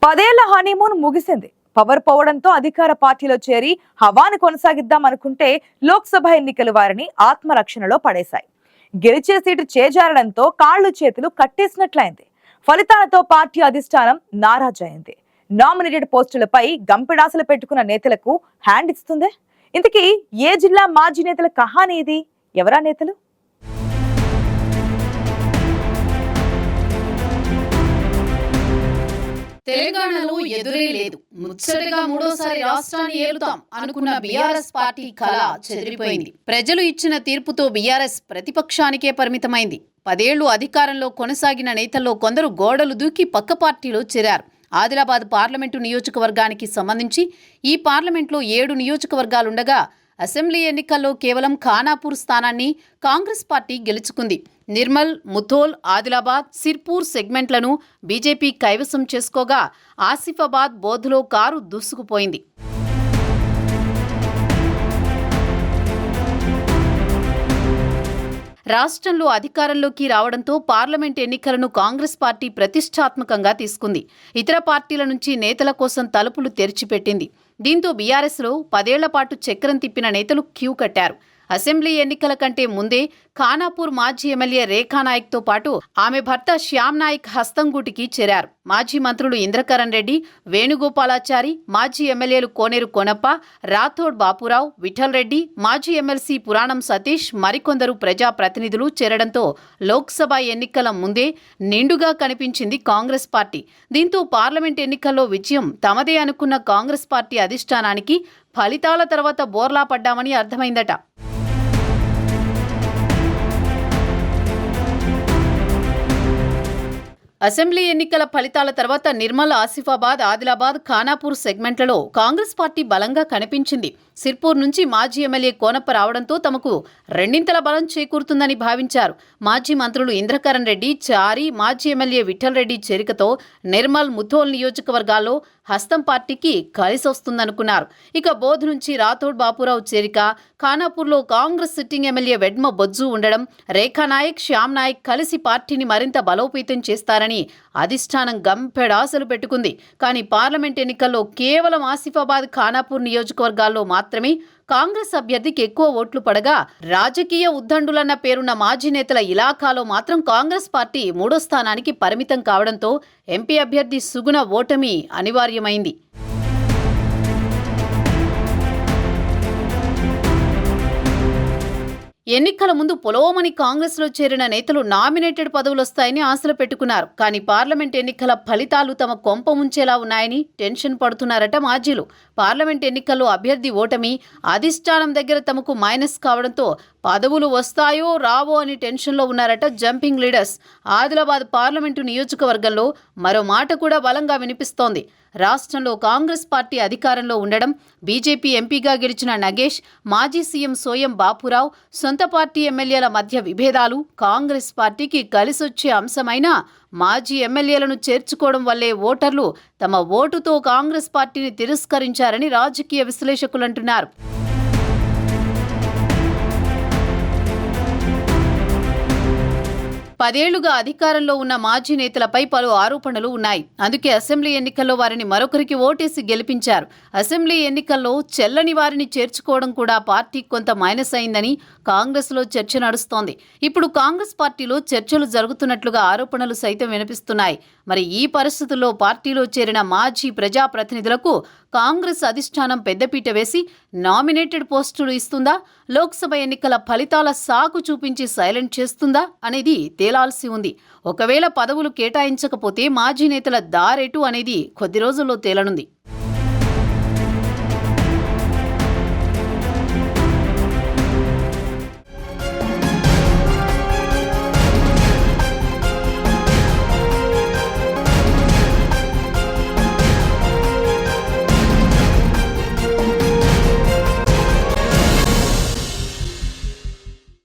10 ఏళ్ల హనీమూన్ ముగిసింది. పవర్ పోవడంతో అధికార పార్టీలో చేరి హవాను కొనసాగిద్దాం అనుకుంటే లోక్సభ ఎన్నికలు వారిని ఆత్మరక్షణలో పడేశాయి. గెలిచే సీటు చేజారడంతో కాళ్లు చేతులు కట్టేసినట్లయింది. ఫలితాలతో పార్టీ అధిష్టానం నారాజైంది. నామినేటెడ్ పోస్టులపై గంపెడాసలు పెట్టుకున్న నేతలకు హ్యాండ్ ఇస్తుందే. ఇంతకీ ఏ జిల్లా మాజీ నేతల కహానీ ఇది? ఎవరా నేతలు? తెలంగాణలో ఎదురే లేదు. ముచ్చటగా మూడోసారి రాష్ట్రాన్ని ఏలుతాం అనుకున్న బీఆర్ఎస్ పార్టీ కళ చెదిరిపోయింది. ప్రజలు ఇచ్చిన తీర్పుతో బీఆర్ఎస్ ప్రతిపక్షానికే పరిమితమైంది. 10 ఏళ్లు అధికారంలో కొనసాగిన నేతల్లో కొందరు గోడలు దూకి పక్క పార్టీలో చేరారు. ఆదిలాబాద్ పార్లమెంటు నియోజకవర్గానికి సంబంధించి ఈ పార్లమెంట్లో 7 నియోజకవర్గాలుండగా అసెంబ్లీ ఎన్నికల్లో కేవలం ఖానాపూర్ స్థానాన్ని కాంగ్రెస్ పార్టీ గెలుచుకుంది. నిర్మల్, ముథోల్, ఆదిలాబాద్, సిర్పూర్ సెగ్మెంట్లను బీజేపీ కైవసం చేసుకోగా ఆసిఫాబాద్, బోధ్లో కారు దూసుకుపోయింది. రాష్ట్రంలో అధికారంలోకి రావడంతో పార్లమెంట్ ఎన్నికలను కాంగ్రెస్ పార్టీ ప్రతిష్టాత్మకంగా తీసుకుంది. ఇతర పార్టీల నుంచి నేతల కోసం తలుపులు తెరిచిపెట్టింది. దీంతో బీఆర్ఎస్లో 10 ఏళ్ల పాటు చక్రం తిప్పిన నేతలు క్యూ కట్టారు. అసెంబ్లీ ఎన్నికల కంటే ముందే ఖానాపూర్ మాజీ ఎమ్మెల్యే రేఖానాయక్తో పాటు ఆమె భర్త శ్యామ్ నాయక్ హస్తంగూటికి చేరారు. మాజీ మంత్రులు ఇంద్రకరణ్ రెడ్డి, వేణుగోపాలాచారి, మాజీ ఎమ్మెల్యేలు కోనేరు కొనప్ప, రాథోడ్ బాపురావు, విఠల్ రెడ్డి, మాజీ ఎమ్మెల్సీ పురాణం సతీష్, మరికొందరు ప్రజాప్రతినిధులు చేరడంతో లోక్సభ ఎన్నికల ముందే నిండుగా కనిపించింది కాంగ్రెస్ పార్టీ. దీంతో పార్లమెంట్ ఎన్నికల్లో విజయం తమదే అనుకున్న కాంగ్రెస్ పార్టీ అధిష్టానానికి ఫలితాల తర్వాత బోర్లా పడ్డామని అర్థమైందట. అసెంబ్లీ ఎన్నికల ఫలితాల తర్వాత నిర్మల్, ఆసిఫాబాద్, ఆదిలాబాద్, ఖానాపూర్ సెగ్మెంట్లలో కాంగ్రెస్ పార్టీ బలంగా కనిపించింది. సిర్పూర్ నుంచి మాజీ ఎమ్మెల్యే కోనప్ప రావడంతో తమకు రెండింతల బలం చేకూరుతుందని భావించారు. మాజీ మంత్రులు ఇంద్రకరణ్ రెడ్డి, చారి, మాజీ ఎమ్మెల్యే విఠల్ రెడ్డి చేరికతో నిర్మల్, ముథోల్ నియోజకవర్గాల్లో హస్తం పార్టీకి కలిసొస్తుందనుకున్నారు. ఇక బోధ్ నుంచి రాథోడ్ బాపురావు చేరిక, ఖానాపూర్లో కాంగ్రెస్ సిట్టింగ్ ఎమ్మెల్యే వెడ్మ బొజ్జు ఉండడం, రేఖానాయక్, శ్యామ్ నాయక్ కలిసి పార్టీని మరింత బలోపేతం చేస్తారని అధిష్టానం గంపెడాసలు పెట్టుకుంది. కానీ పార్లమెంట్ ఎన్నికల్లో కేవలం ఆసిఫాబాద్, ఖానాపూర్ నియోజకవర్గాల్లో మాత్రమే కాంగ్రెస్ అభ్యర్థికి ఎక్కువ ఓట్లు పడగా రాజకీయ ఉద్దండులన్న పేరున్న మాజీ నేతల ఇలాఖాలో మాత్రం కాంగ్రెస్ పార్టీ 3వ స్థానానికి పరిమితం కావడంతో ఎంపీ అభ్యర్థి సుగుణ ఓటమి అనివార్యమైంది. ఎన్నికల ముందు పొలోమని కాంగ్రెస్లో చేరిన నేతలు నామినేటెడ్ పదవులొస్తాయని ఆశలు పెట్టుకున్నారు. కానీ పార్లమెంట్ ఎన్నికల ఫలితాలు తమ కొంప ముంచేలా ఉన్నాయని టెన్షన్ పడుతున్నారట మాజీలు. పార్లమెంట్ ఎన్నికల్లో అభ్యర్థి ఓటమి అధిష్టానం దగ్గర తమకు మైనస్ కావడంతో పదవులు వస్తాయో రావో అని టెన్షన్లో ఉన్నారట జంపింగ్ లీడర్స్. ఆదిలాబాద్ పార్లమెంటు నియోజకవర్గంలో మరో మాట కూడా బలంగా వినిపిస్తోంది. రాష్ట్రంలో కాంగ్రెస్ పార్టీ అధికారంలో ఉండడం, బీజేపీ ఎంపీగా గెలిచిన నగేష్, మాజీ సీఎం సోయం బాపురావు, సొంత పార్టీ ఎమ్మెల్యేల మధ్య విభేదాలు కాంగ్రెస్ పార్టీకి కలిసొచ్చే అంశమైనా మాజీ ఎమ్మెల్యేలను చేర్చుకోవడం వల్లే ఓటర్లు తమ ఓటుతో కాంగ్రెస్ పార్టీని తిరస్కరించారని రాజకీయ విశ్లేషకులంటున్నారు. పదేళ్లుగా అధికారంలో ఉన్న మాజీ నేతలపై పలు ఆరోపణలు ఉన్నాయి. అందుకే అసెంబ్లీ ఎన్నికల్లో వారిని మరొకరికి ఓటేసి గెలిపించారు. అసెంబ్లీ ఎన్నికల్లో చెల్లని వారిని చేర్చుకోవడం కూడా పార్టీకి కొంత మైనస్ అయిందని కాంగ్రెస్లో చర్చ నడుస్తోంది. ఇప్పుడు కాంగ్రెస్ పార్టీలో చర్చలు జరుగుతున్నట్లుగా ఆరోపణలు సైతం వినిపిస్తున్నాయి. మరి ఈ పరిస్థితుల్లో పార్టీలో చేరిన మాజీ ప్రజాప్రతినిధులకు కాంగ్రెస్ అధిష్టానం పెద్దపీట వేసి నామినేటెడ్ పోస్టులు ఇస్తుందా, లోక్సభ ఎన్నికల ఫలితాల సాకు చూపించి సైలెంట్ చేస్తుందా అనేది తేలాల్సి ఉంది. ఒకవేళ పదవులు కేటాయించకపోతే మాజీ నేతల దారెటు అనేది కొద్ది రోజుల్లో తేలనుంది.